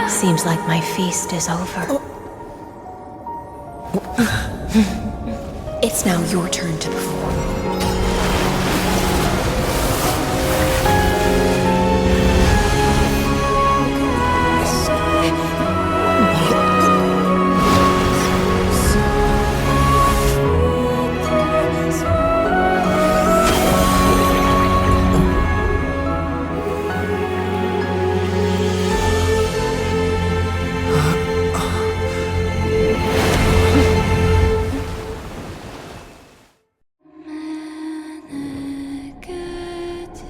Seems like my feast is over. It's now your turn to perform.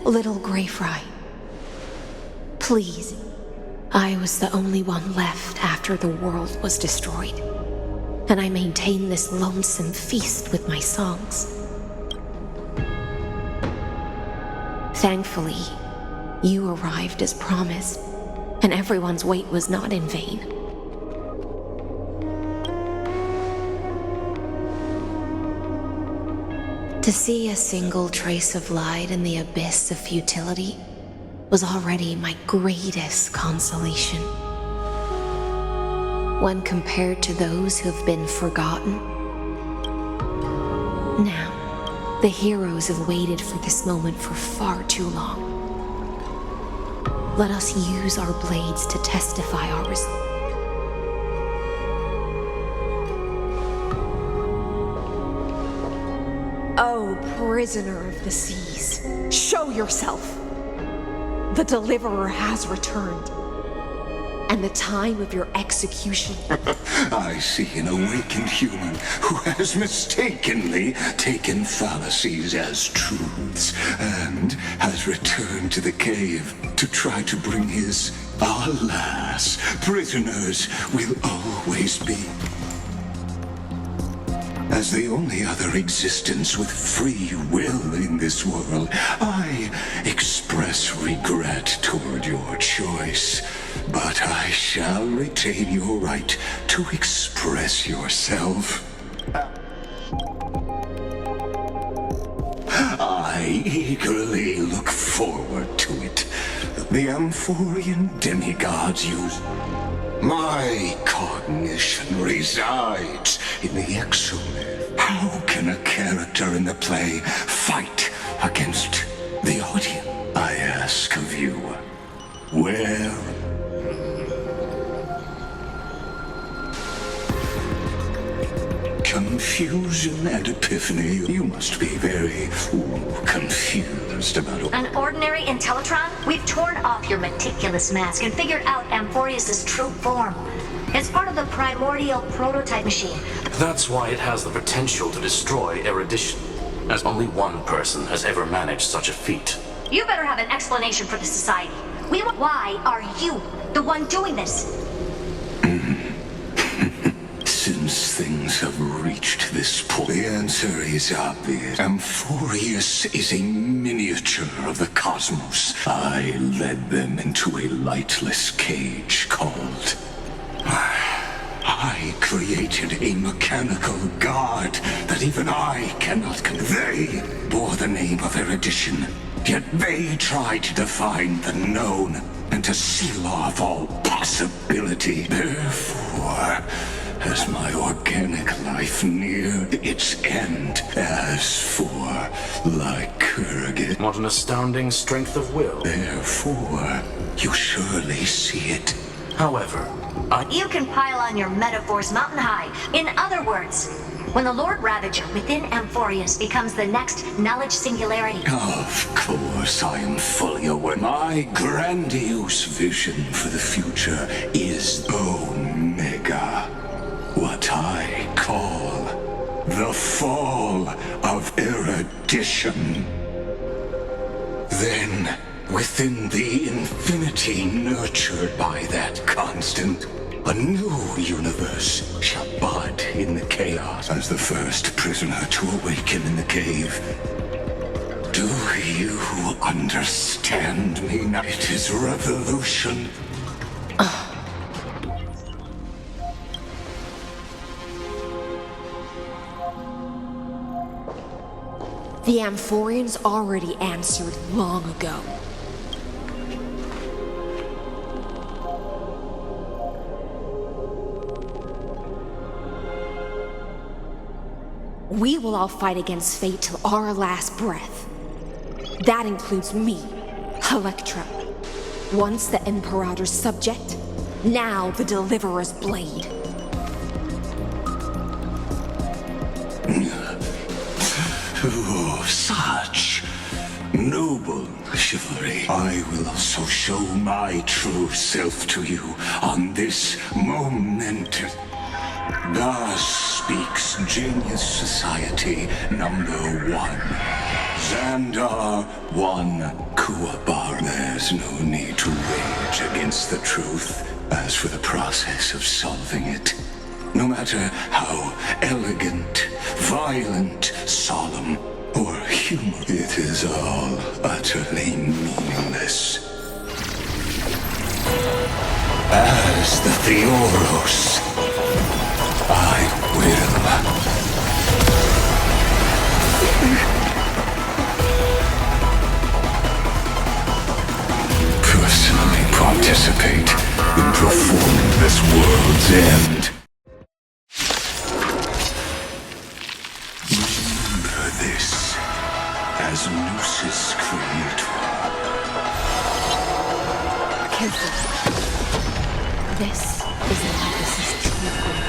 Little Grey Fry, please. I was the only one left after the world was destroyed, and I maintain this lonesome feast with my songs. Thankfully, you arrived as promised, and everyone's wait was not in vain. To see a single trace of light in the abyss of futility was already my greatest consolation. When compared to those who have been forgotten. Now, the heroes have waited for this moment for far too long. Let us use our blades to testify our result. Oh, prisoner of the seas, show yourself! The Deliverer has returned, and the time of your execution... I see an awakened human who has mistakenly taken fallacies as truths, and has returned to the cave to try to bring his... Alas, prisoners will always be. As the only other existence with free will in this world, I express regret toward your choice. But I shall retain your right to express yourself. eagerly look forward to it. The Amphorian demigods use. My cognition resides in the exomyth. How can a character in the play fight against the audience? I ask of you, where? Confusion and epiphany. You must be very confused about it. An ordinary Intellitron? We've torn off your meticulous mask and figured out Amphorius' true form. It's part of the primordial prototype machine. That's why it has the potential to destroy erudition, as only one person has ever managed such a feat. You better have an explanation for the society. Why are you the one doing this? Since things have reached this point, the answer is obvious. Amphorius is a miniature of the cosmos. I led them into a lightless cage called... I created a mechanical god that even I cannot They bore the name of erudition, yet they tried to define the known and to seal off all possibility. Therefore, as my organic life neared its end, as for Lycurgus... What an astounding strength of will. Therefore, you surely see it. However, You can pile on your metaphors mountain high. In other words, when the Lord Ravager within Amphorius becomes the next knowledge singularity... Of course, I am fully aware. My grandiose vision for the future is Omega. What I call the fall of erudition. Then, within the infinity nurtured by that constant, a new universe shall bud in the chaos. As the first prisoner to awaken in the cave, do you understand me now? It is revolution. The Amphorians already answered long ago. We will all fight against fate till our last breath. That includes me, Electra. Once the Imperator's subject, now the Deliverer's blade. Oh, such noble chivalry. I will also show my true self to you on this moment. Thus speaks Genius Society number 1. Xandar 1 Kuabar. There's no need to rage against the truth. As for the process of solving it, no matter how elegant, violent, solemn, or humorous, it is all utterly meaningless. As the Theoros, I will personally participate in performing this world's end. Remember this as Gnosis Creator. Careful. This is Analysis's true form.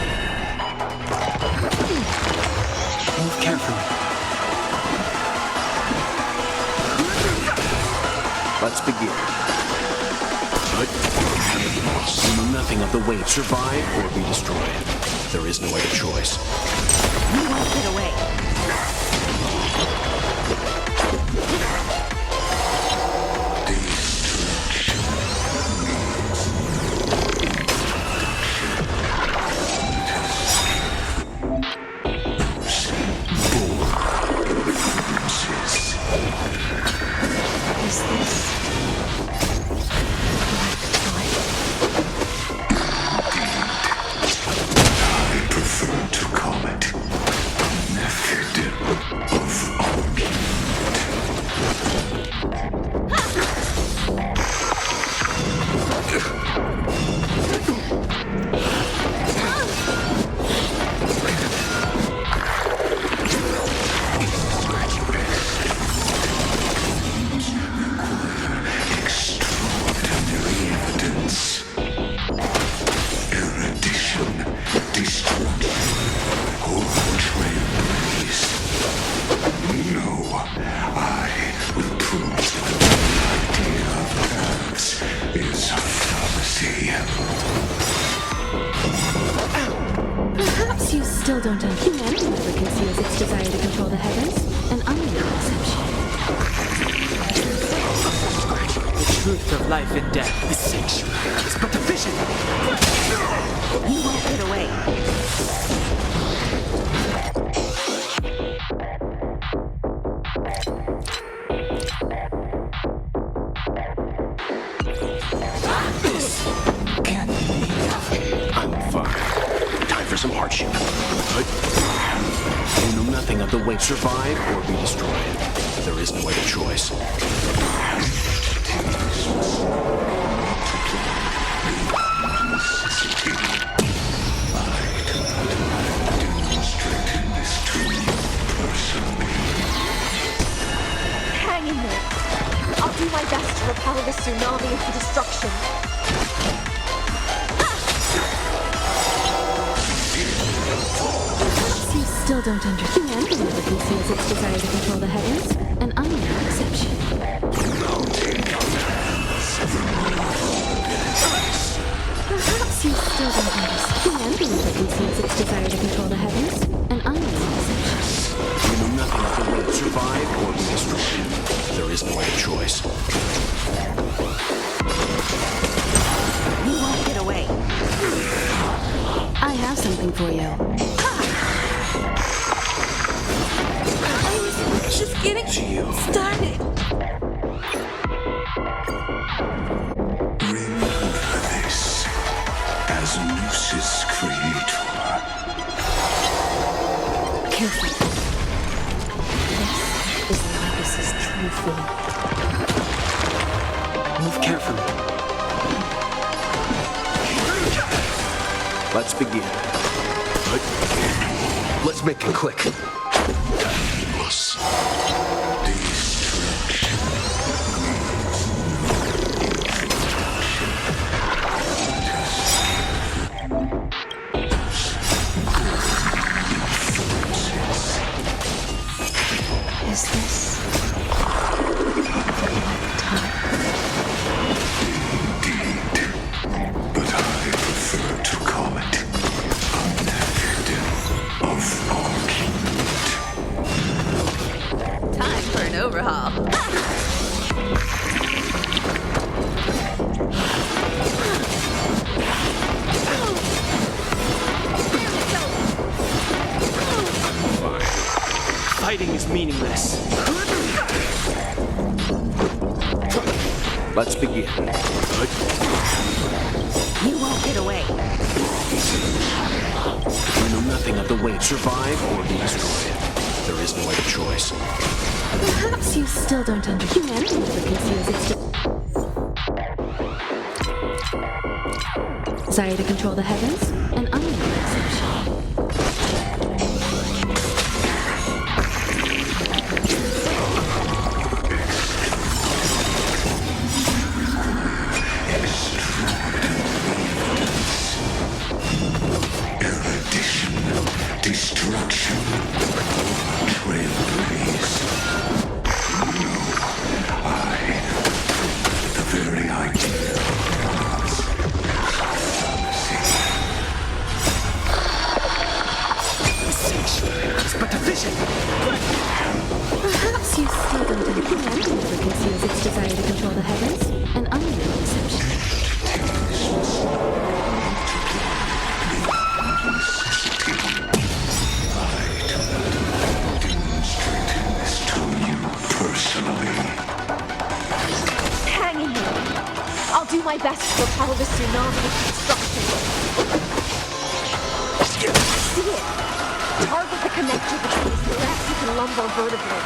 Move carefully. Let's begin. Nothing of the weight survive or be destroyed. There is no other choice. We won't get away. Is this I prefer to call it method. Perhaps you still don't understand. Humanity never conceals its desire to control the heavens, and I'm no exception. The truth of life and death. The sanctuary is but a vision. You won't get away. I'm fine. Time for some hardship. You know nothing of the way. Survive or be destroyed. There is no other choice. Hang in there. I'll do my best to repel the tsunami of destruction. Perhaps you still don't understand. Humanity never conceals its desire to control the heavens, and I'm no exception. Perhaps you still don't understand. Humanity never conceals its desire to control the heavens, and I'm no exception. You know nothing of the way. Survive or be destroyed. There is no other choice. You won't get away. I have something for you. I was just getting started. Remember this as Noos's creator. Careful. This is Lapis' true form. Move carefully. Let's begin. Let's make it quick. Is this time? Indeed. But I prefer to call it Undead of Argument. Time for an overhaul. Fighting is meaningless. Let's begin. You won't get away. You know nothing of the way. Survive or be destroyed. There is no other choice. Perhaps you still don't understand. Humanity never conceals its desire to control the heavens, and I'm no exception. Destruction. Trailblaze. No, the very idea of The sanctuary is but a vision. Perhaps you still don't understand. Humanity never conceals its desire to control the heavens, and I'm no exception. Hang in there. I'll do my best to repel the tsunami of destruction. See it? Target the connector between the thoracic and lumbar vertebrae.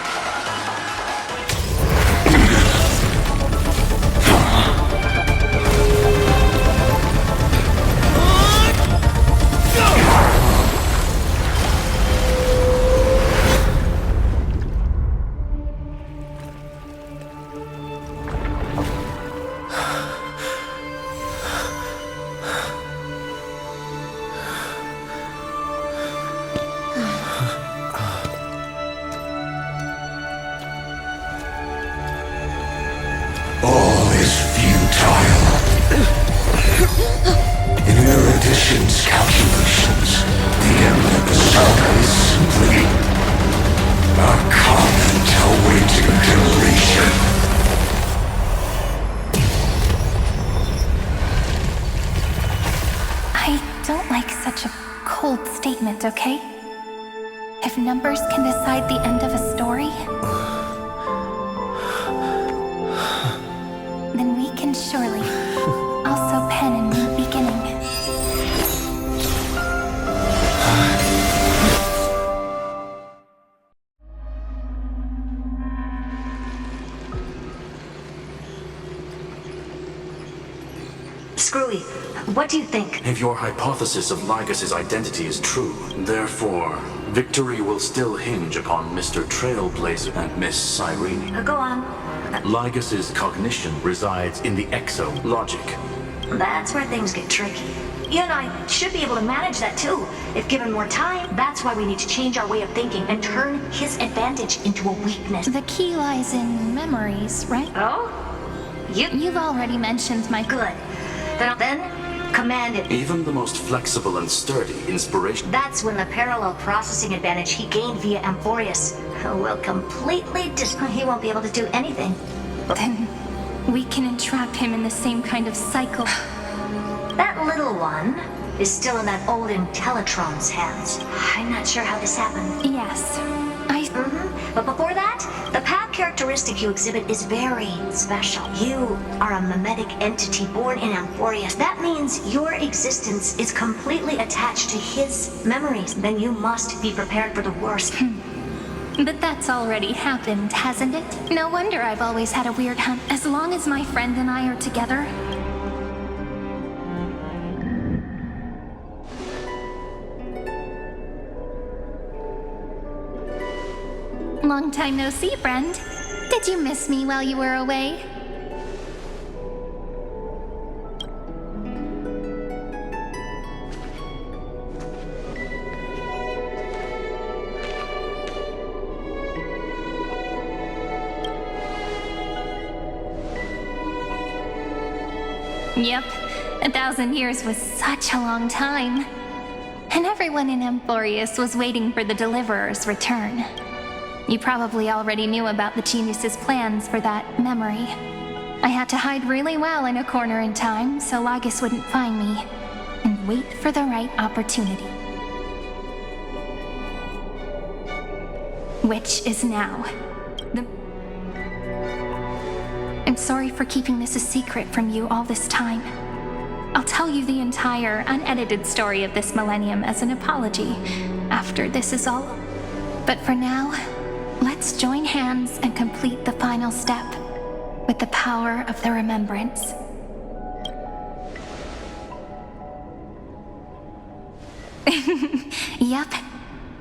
All is futile. In Erudition's calculations, the Emperor statement, okay? If numbers can decide the end of a story, then we can surely also pen a new beginning. Screwy, what do you think? If your hypothesis of Lygus' identity is true, therefore, victory will still hinge upon Mr. Trailblazer and Miss Cyrene. Go on. Lygus' cognition resides in the exo-logic. That's where things get tricky. You and I should be able to manage that too, if given more time. That's why we need to change our way of thinking and turn his advantage into a weakness. The key lies in memories, right? Oh? You've already mentioned my... Good. Then command it. Even the most flexible and sturdy inspiration... That's when the parallel processing advantage he gained via Amphorius will completely he won't be able to do anything. Then we can entrap him in the same kind of cycle. That little one is still in that old Intellitron's hands. I'm not sure how this happened. Yes. But before that, the path characteristic you exhibit is very special. You are a mimetic entity born in Amphorius. That means your existence is completely attached to his memories. Then you must be prepared for the worst. But that's already happened, hasn't it? No wonder I've always had a weird hunt. As long as my friend and I are together... Long time no see, friend. Did you miss me while you were away? Yep, 1,000 years was such a long time. And everyone in Amphorius was waiting for the Deliverer's return. You probably already knew about the genius's plans for that memory. I had to hide really well in a corner in time so Lygus wouldn't find me, and wait for the right opportunity. Which is now. I'm sorry for keeping this a secret from you all this time. I'll tell you the entire, unedited story of this millennium as an apology after this is all. But for now, let's join hands and complete the final step with the power of the remembrance. Yep.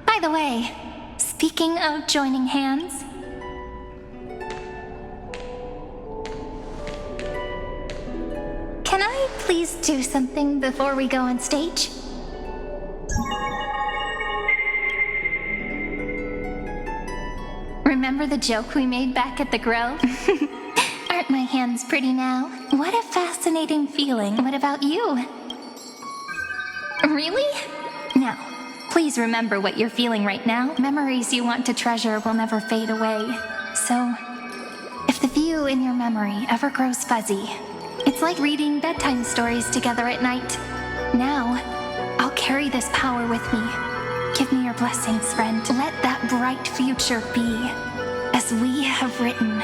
By the way, speaking of joining hands... Can I please do something before we go on stage? Remember the joke we made back at the Grove? Aren't my hands pretty now? What a fascinating feeling. What about you? Really? Now, please remember what you're feeling right now. Memories you want to treasure will never fade away. So, if the view in your memory ever grows fuzzy, it's like reading bedtime stories together at night. Now, I'll carry this power with me. Give me your blessings, friend. Let that bright future be, as we have written.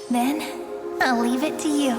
Then, I'll leave it to you.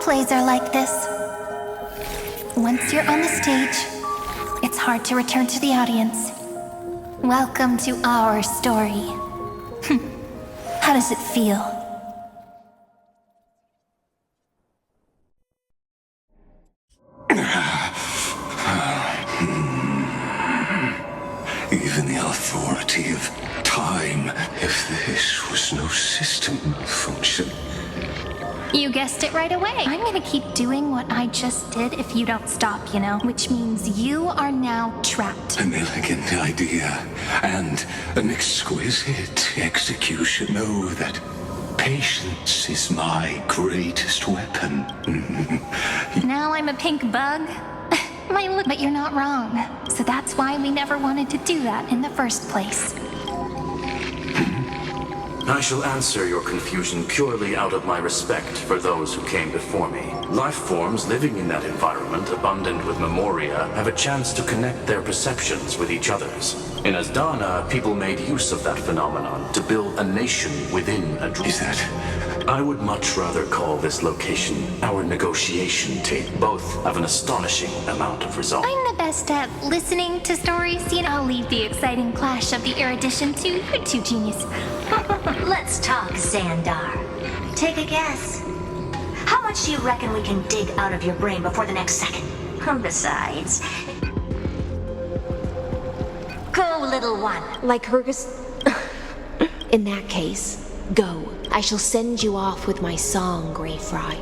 plays are like this. Once you're on the stage, it's hard to return to the audience. Welcome to our story. How does it feel? Even the authority of time, if this was no system function. You guessed it right away. I'm gonna keep doing what I just did if you don't stop, you know? Which means you are now trapped. An elegant idea and an exquisite execution. Oh, that patience is my greatest weapon. Now I'm a pink bug? But you're not wrong. So that's why we never wanted to do that in the first place. I shall answer your confusion purely out of my respect for those who came before me. Life forms living in that environment, abundant with memoria, have a chance to connect their perceptions with each other's. In Asdana, people made use of that phenomenon to build a nation within a dream. Is that? I would much rather call this location our negotiation table. Both have an astonishing amount of resolve. I'm the best at listening to stories. You know, I'll leave the exciting clash of the erudition to you two genius. Let's talk, Xandar. Take a guess. How much do you reckon we can dig out of your brain before the next second? Besides... Go, little one. Like Hergus? In that case, go. I shall send you off with my song, Grey Fry.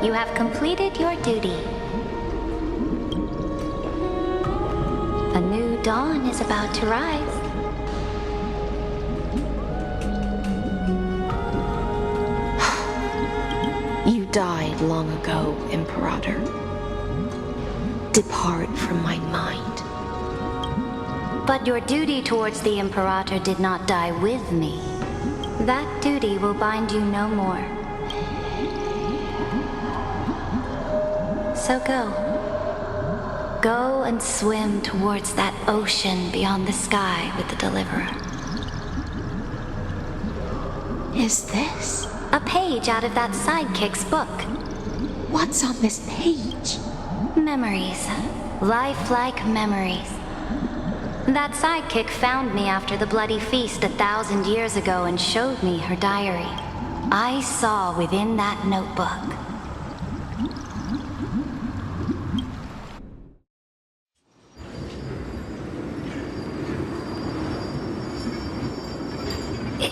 You have completed your duty. A new dawn is about to rise. You died long ago, Imperator. Depart from my mind. But your duty towards the Imperator did not die with me. That duty will bind you no more. So go. Go and swim towards that ocean beyond the sky with the Deliverer. Is this? A page out of that sidekick's book. What's on this page? Memories. Lifelike memories. That sidekick found me after the bloody feast 1,000 years ago and showed me her diary. I saw within that notebook.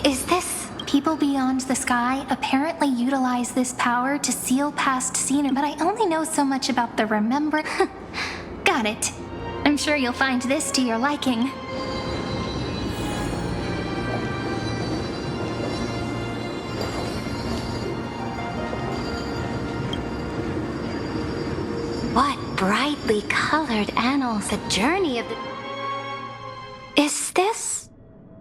Is this? People beyond the sky apparently utilize this power to seal past scenery, but I only know so much about the remember. Got it. I'm sure you'll find this to your liking. What brightly colored annals, a journey of the... Is this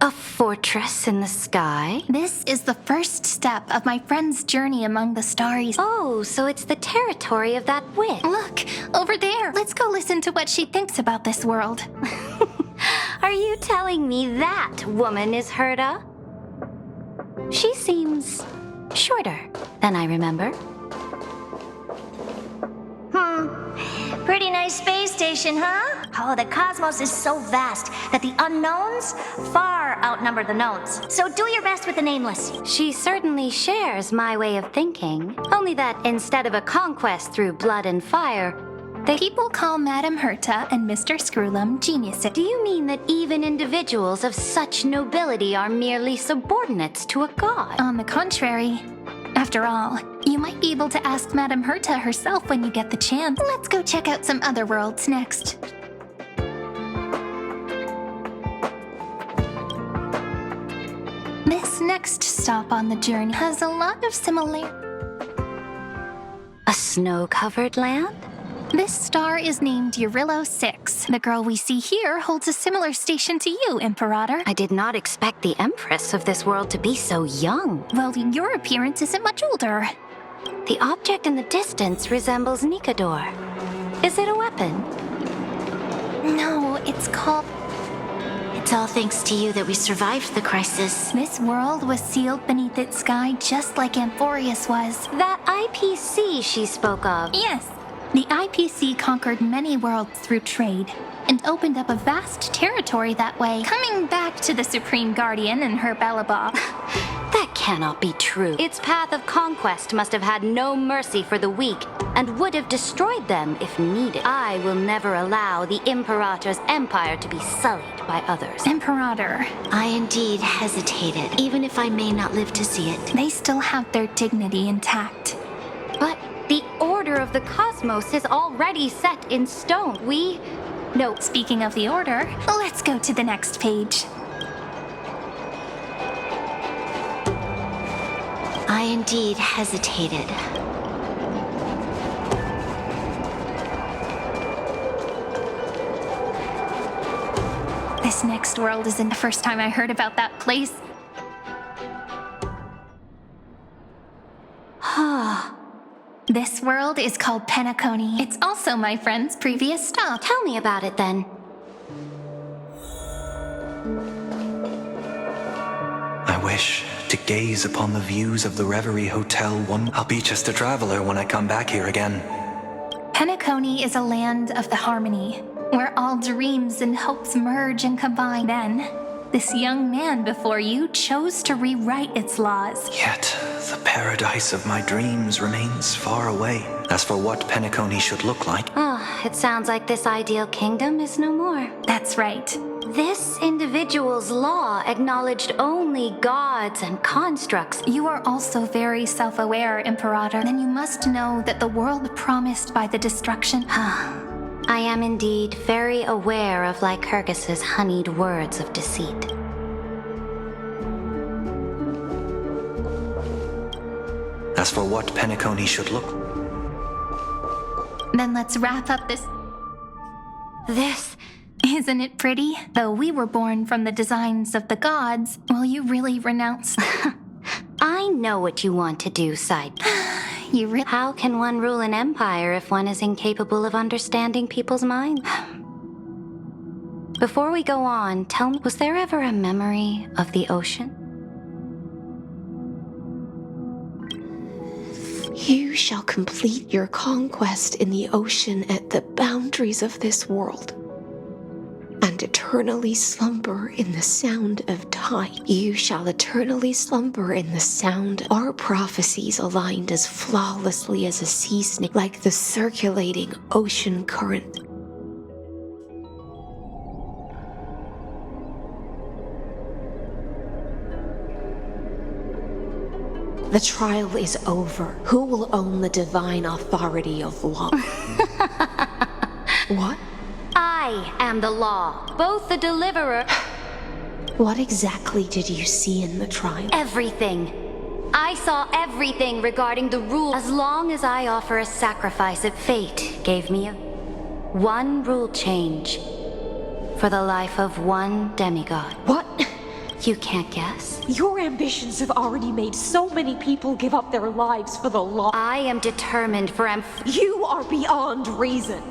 a fortress in the sky? This is the first step of my friend's journey among the starries. Oh, so it's the territory of that witch. Look, over there. Let's go listen to what she thinks about this world. Are you telling me that woman is Herta? She seems shorter than I remember. Pretty nice space station, huh? Oh, the cosmos is so vast that the unknowns far outnumber the knowns. So do your best with the nameless. She certainly shares my way of thinking, only that instead of a conquest through blood and fire, People call Madame Herta and Mr. Screwlum geniuses. Do you mean that even individuals of such nobility are merely subordinates to a god? On the contrary. After all, you might be able to ask Madame Herta herself when you get the chance. Let's go check out some other worlds next. This next stop on the journey has a lot of similar. A snow-covered land? This star is named Eurillo 6. The girl we see here holds a similar station to you, Imperator. I did not expect the Empress of this world to be so young. Well, your appearance isn't much older. The object in the distance resembles Nikador. Is it a weapon? No, it's called... It's all thanks to you that we survived the crisis. This world was sealed beneath its sky just like Amphorius was. That IPC she spoke of. Yes. The IPC conquered many worlds through trade and opened up a vast territory that way. Coming back to the Supreme Guardian and her Balabob. That cannot be true. Its path of conquest must have had no mercy for the weak and would have destroyed them if needed. I will never allow the Imperator's empire to be sullied by others. Imperator. I indeed hesitated, even if I may not live to see it. They still have their dignity intact. But the order of the cosmos is already set in stone. No, speaking of the order, let's go to the next page. I indeed hesitated. This next world isn't the first time I heard about that place. This world is called Penacony. It's also my friend's previous stop. Tell me about it then. I wish to gaze upon the views of the Reverie Hotel I'll be just a traveler when I come back here again. Penacony is a land of the harmony, where all dreams and hopes merge and combine. Then, this young man before you chose to rewrite its laws. Yet, the paradise of my dreams remains far away. As for what Penacony should look like... It sounds like this ideal kingdom is no more. That's right. This individual's law acknowledged only gods and constructs. You are also very self-aware, Imperator. Then you must know that the world promised by the destruction... I am indeed very aware of Lycurgus's honeyed words of deceit. As for what Penacony should look... Then let's wrap up this... Isn't it pretty? Though we were born from the designs of the gods, will you really renounce... I know what you want to do, Side. How can one rule an empire if one is incapable of understanding people's minds? Before we go on, tell me, was there ever a memory of the ocean? You shall complete your conquest in the ocean at the boundaries of this world, and eternally slumber in the sound of time. You shall eternally slumber in the sound. Our prophecies aligned as flawlessly as a sea snake, like the circulating ocean current. The trial is over. Who will own the divine authority of law? What? I am the law, both the deliverer... What exactly did you see in the trial? Everything. I saw everything regarding the rule. As long as I offer a sacrifice, fate gave me one rule change for the life of one demigod. What? You can't guess? Your ambitions have already made so many people give up their lives for the law. I am determined for You are beyond reason.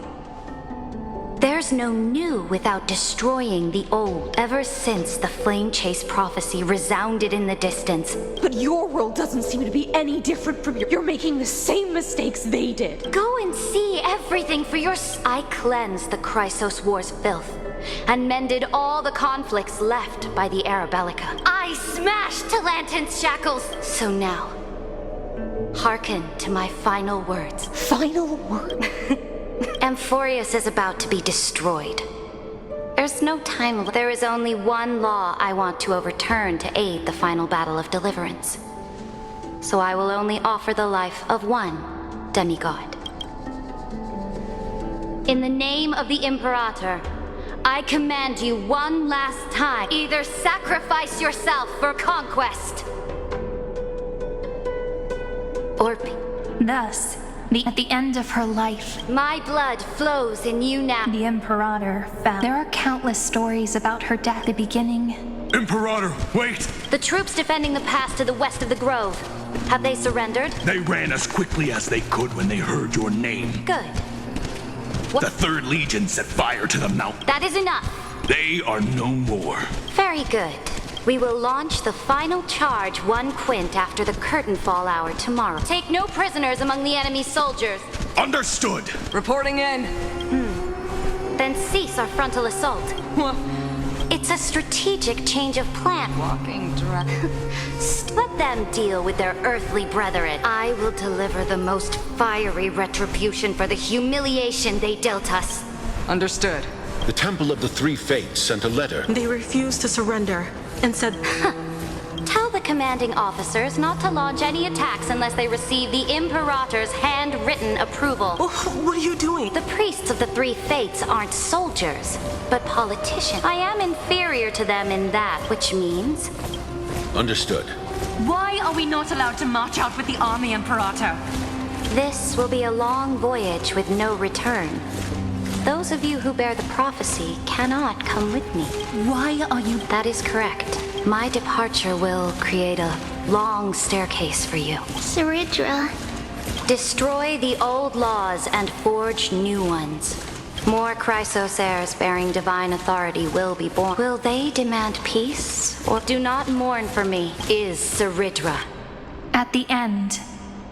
There's no new without destroying the old. Ever since the Flame Chase prophecy resounded in the distance. But your world doesn't seem to be any different from You're making the same mistakes they did. Go and see everything for I cleansed the Chrysos War's filth and mended all the conflicts left by the Arabellica. I smashed Talantin's shackles. So now, hearken to my final words. Final word? Amphorius is about to be destroyed. There's no time. There is only one law I want to overturn to aid the final battle of deliverance. So I will only offer the life of one demigod. In the name of the Imperator, I command you one last time, either sacrifice yourself for conquest, or Thus, at the end of her life, my blood flows in you now. The Imperator found. There are countless stories about her death. The beginning. Imperator, wait! The troops defending the pass to the west of the grove. Have they surrendered? They ran as quickly as they could when they heard your name. Good. The 3rd Legion set fire to the mountain. That is enough. They are no more. Very good. We will launch the final charge 1 quint after the curtain fall hour tomorrow. Take no prisoners among the enemy soldiers. Understood. Reporting in. Then cease our frontal assault. It's a strategic change of plan. Walking dry. Let them deal with their earthly brethren. I will deliver the most fiery retribution for the humiliation they dealt us. Understood. The Temple of the Three Fates sent a letter. They refused to surrender and said... Tell the commanding officers not to launch any attacks unless they receive the Imperator's handwritten approval. What are you doing? The priests of the Three Fates aren't soldiers, but politicians. I am inferior to them in that, which means... Understood. Why are we not allowed to march out with the army, Imperator? This will be a long voyage with no return. Those of you who bear the prophecy cannot come with me. Why are you... That is correct. My departure will create a long staircase for you. Saridra. Destroy the old laws and forge new ones. More Chrysos heirs bearing divine authority will be born. Will they demand peace, or do not mourn for me, is Saridra. At the end,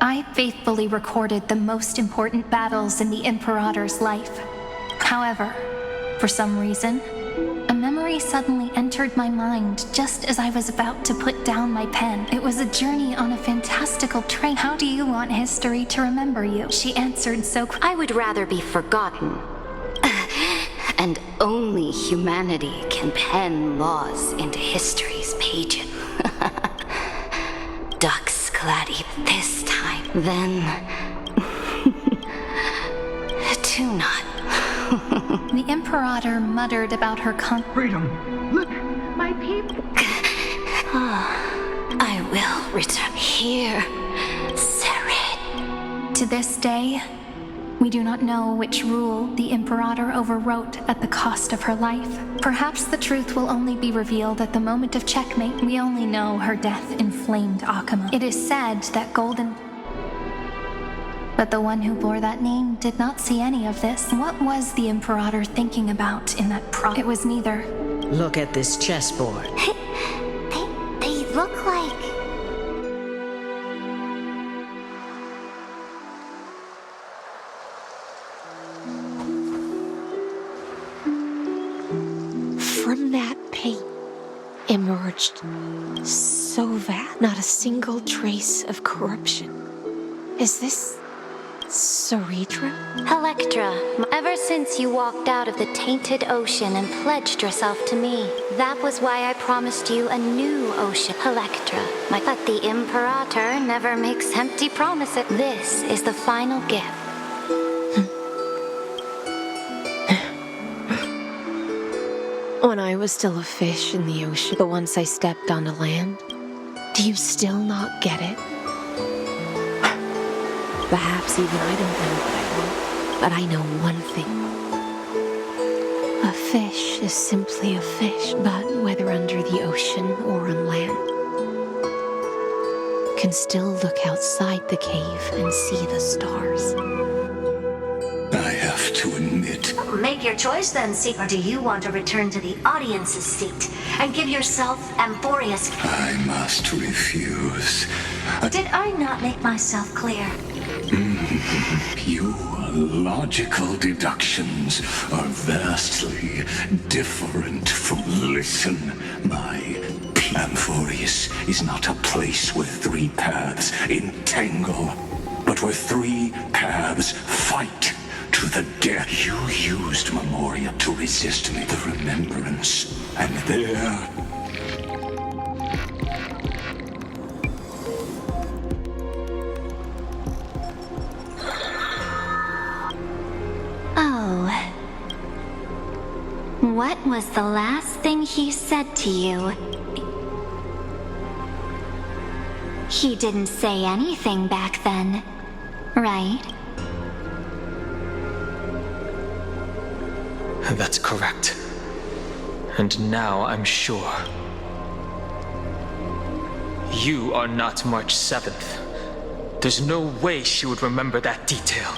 I faithfully recorded the most important battles in the Imperator's life. However, for some reason, a memory suddenly entered my mind just as I was about to put down my pen. It was a journey on a fantastical train. How do you want history to remember you? She answered so quickly. I would rather be forgotten. And only humanity can pen laws into history's pages. Ducks Gladi this time. Then... do not. The Imperator muttered about her Freedom. Look. My people... I will return here, Sarid. To this day, we do not know which rule the Imperator overwrote at the cost of her life. Perhaps the truth will only be revealed at the moment of checkmate. We only know her death inflamed Akama. It is said that Golden... But the one who bore that name did not see any of this. What was the Imperator thinking about in that It was neither. Look at this chessboard. They look like... From that paint emerged so vast, not a single trace of corruption. Is this Saridra? Electra, ever since you walked out of the tainted ocean and pledged yourself to me, that was why I promised you a new ocean, Electra. But the Imperator never makes empty promises. This is the final gift. When I was still a fish in the ocean, but once I stepped onto land, do you still not get it? Perhaps even I don't know what I want, but I know one thing. A fish is simply a fish, but whether under the ocean or on land, can still look outside the cave and see the stars. I have to admit. Make your choice then, Seeker. Do you want to return to the audience's seat and give yourself Amphorius? I must refuse. Did I not make myself clear? Your logical deductions are vastly different from listen. My Amphorius is not a place where three paths entangle, but where three paths fight to the death. You used Memoria to resist me, the remembrance, and there... Oh. What was the last thing he said to you? He didn't say anything back then, right? That's correct. And now I'm sure. You are not March 7th. There's no way she would remember that detail.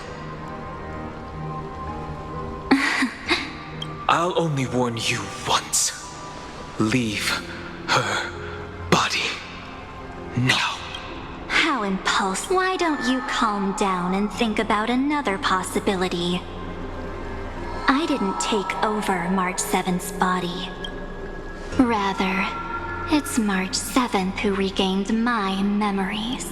I'll only warn you once. Leave her body now. How impulsive. Why don't you calm down and think about another possibility? I didn't take over March 7th's body. Rather, it's March 7th who regained my memories.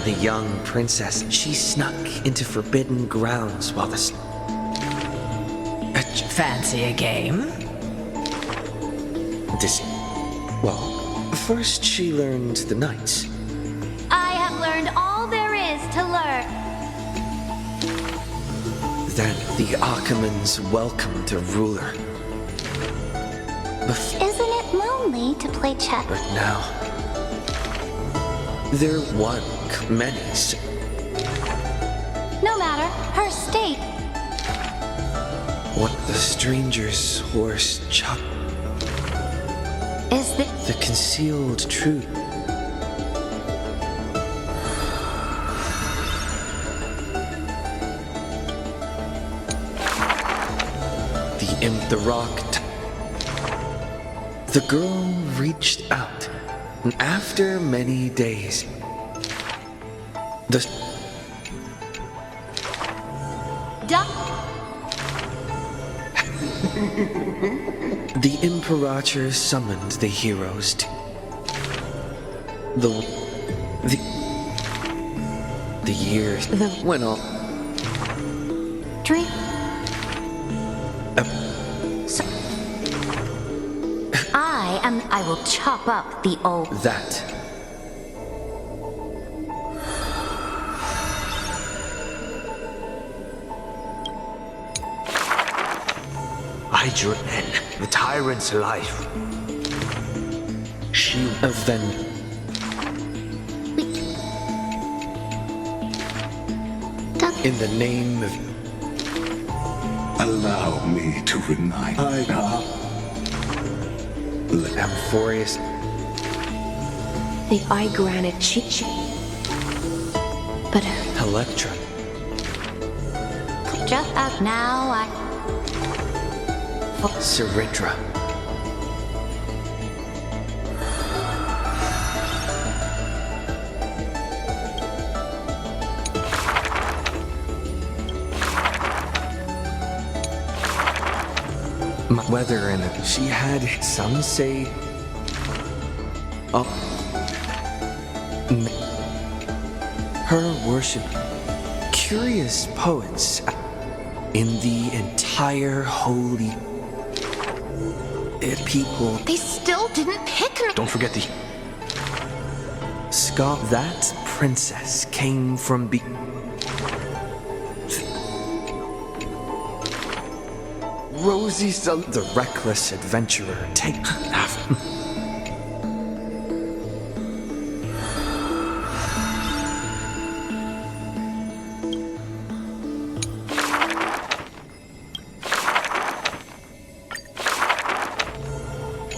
The young princess, she snuck into forbidden grounds while the... Fancy a game? Well, first she learned the knights. I have learned all there is to learn. Then the Achaemons welcomed a ruler. Isn't it lonely to play chess? But now... there won many. No matter, her state. What the stranger's horse chop is the concealed truth. The rock. The girl reached out, and after many days, the Imperator summoned the heroes to the years went on. Drink. I will chop up the old. That. I drew an end the tyrant's life. she avenged. In the name of... Allow me to remind Amphorius. The eye granted cheat. But Electra. Just as now, Cyrindra. Whether in it, she had, some say, her worship, curious poets in the entire holy people. They still didn't pick me. Don't forget the... Scott, that princess came from Rosie's the reckless adventurer. Take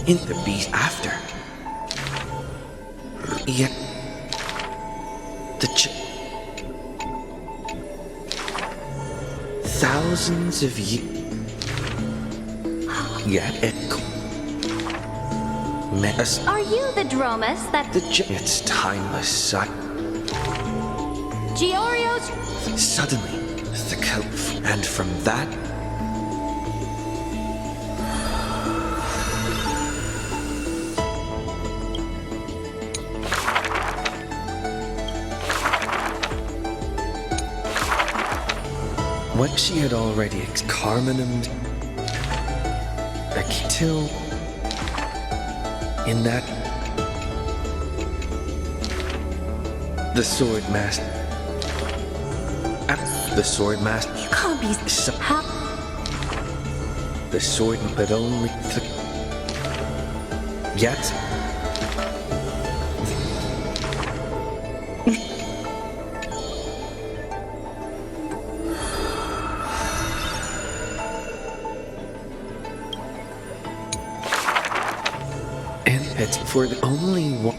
in the beast after. Yeah. Thousands of years. Yet it met us. Are you the Dromus that... It's timeless. Giorio's... Suddenly, the kelp. And from that... What she had already Carmenum... Till in that the sword master, you can't be the sword, but only yet. It's for the only one.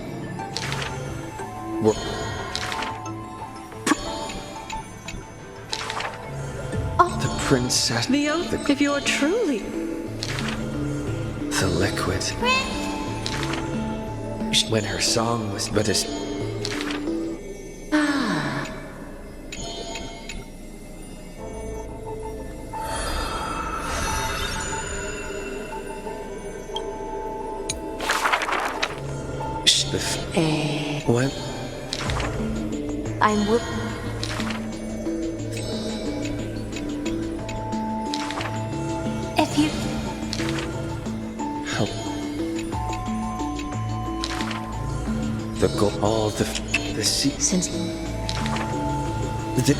The princess. The oath, if you're truly. The liquid. When her song was but as. What? I'm with. If you... Help. The goal, all the sea. Since... The...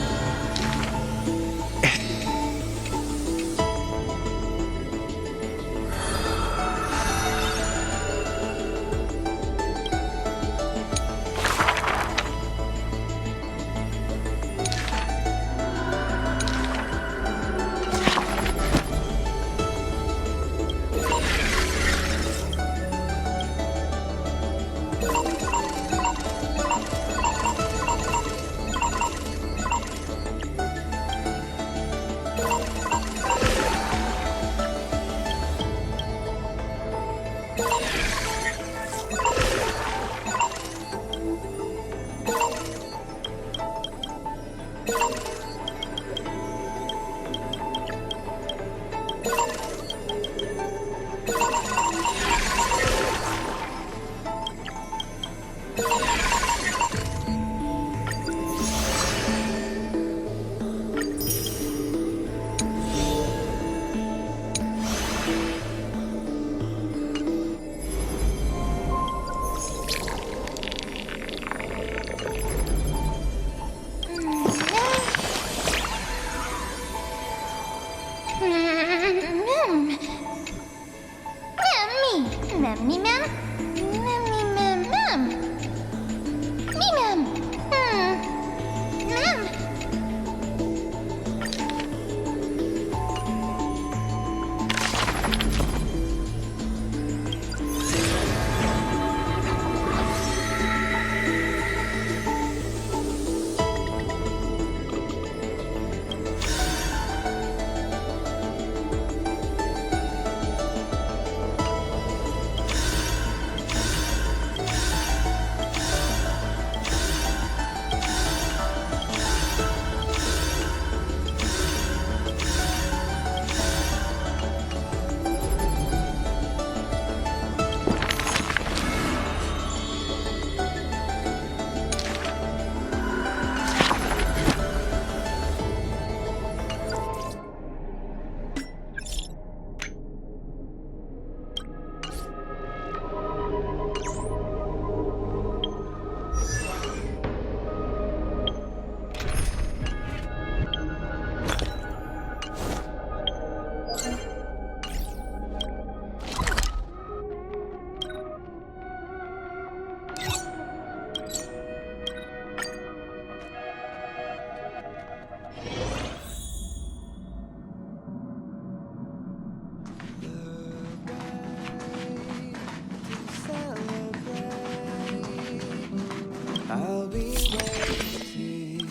I'll be waiting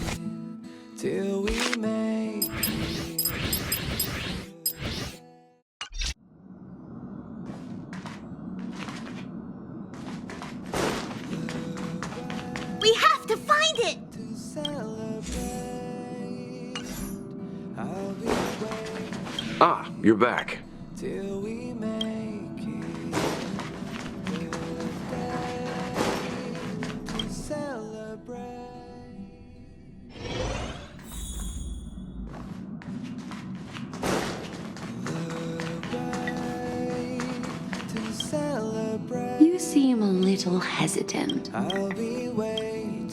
till we make it. We have to find it! Ah, you're back. Till we make it. To celebrate. To celebrate. You seem a little hesitant. I'll be waiting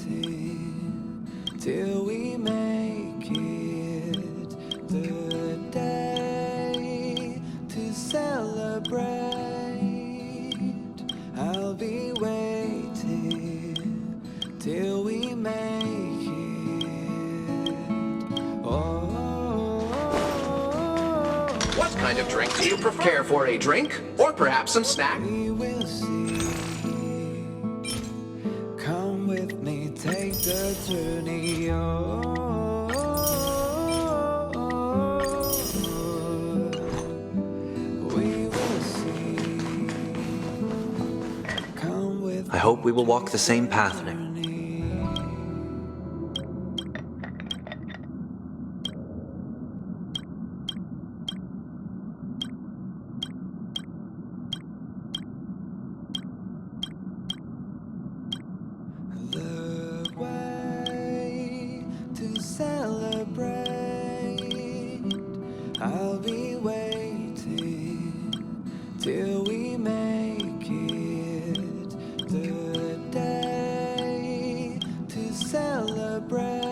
till we make it the day to celebrate. I'll be waiting till we make it. Oh. What kind of drink do you prefer? Care for a drink? Or perhaps some snack? We will see. Come with me, take the journey. We will see. Come with I hope we will walk the same path now. the way to celebrate. I'll be waiting till we make it the day to celebrate.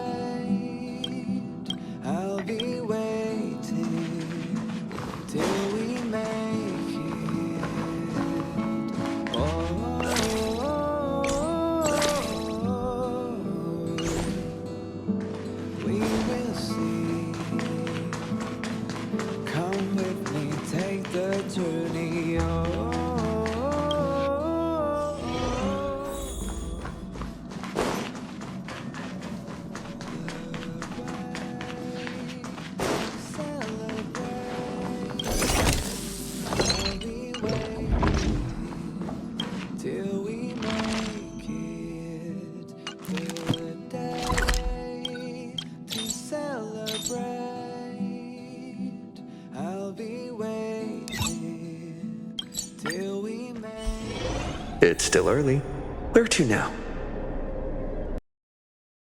I'll be waiting till we make it. Oh. We will see. Come with me, take the journey. Till we make it the day to celebrate. I'll be waiting till we make. It's still early. Where to now?